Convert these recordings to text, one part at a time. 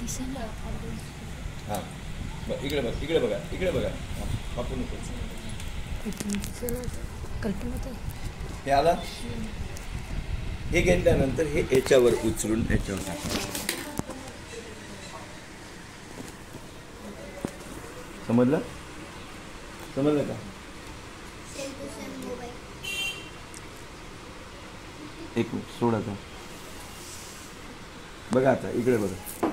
हां इकडे बघ इकडे बघा इकडे बघा आपण हे आला हे घेतल्यानंतर हे याच्यावर उचलून याच्यावर टाका समजलं समजलं का एक मिनिट सोड आता बघा आता इकडे बघा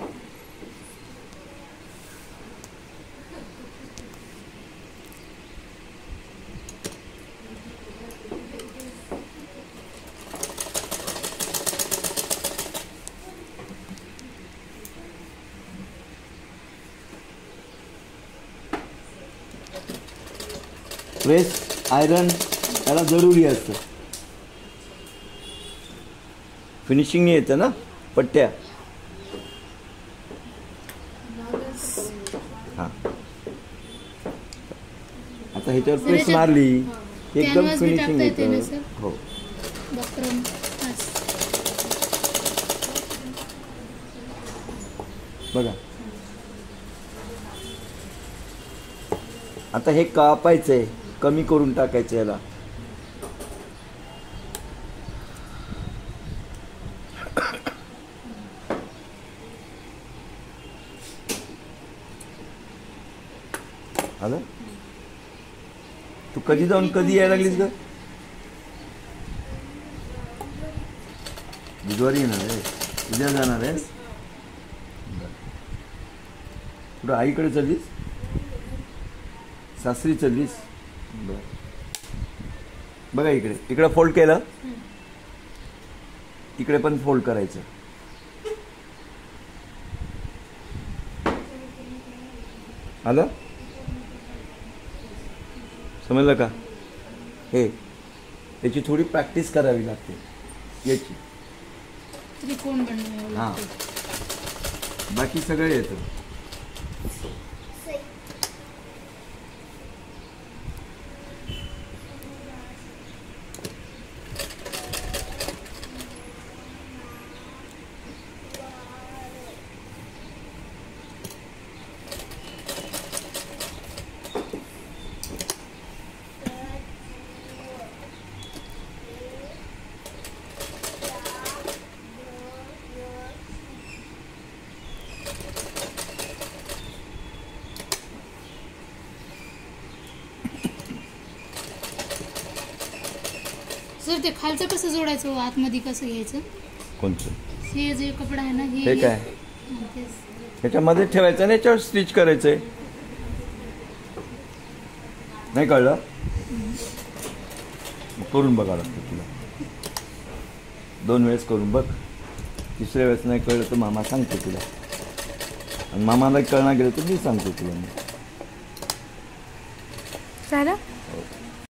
प्रेस आयरन याला जरुरी असतं फिनिशिंग येतं ना पट्ट्या हां आता ह्याच्यावर प्रेस मारली एकदम फिनिशिंग येतं हो बघा आता हे कापायचंय कमी करून टाकायचं याला आलं तू कधी जाऊन कधी यायला लागलीस ग बुधवारी येणार आहे उद्या जाणार आहेस कुठं आईकडे चाललीस सासरी चाललीस बघा इकडे इकडे फोल्ड केलं इकडे पण फोल्ड करायचं आलं समजलं का हे त्याची थोडी प्रॅक्टिस करावी लागते याची त्रिकोण बनवायला हां बाकी सगळं येतं सर ते खालचं कसं जोडायचं आतमध्ये कसं घ्यायचं कोणतं हे जे कपडा आहे ना हे काय ह्याच्यामध्ये ठेवायचं ना याच्यावर स्टिच करायचंय नाही कळलं करून बघावं लागतं तुला 2 वेळेस करून बघ तिसऱ्या वेळेस नाही कळलं तर मामा सांगतो तुला आणि मामाला कळणार गेलं तर मी सांगतो तुला झालं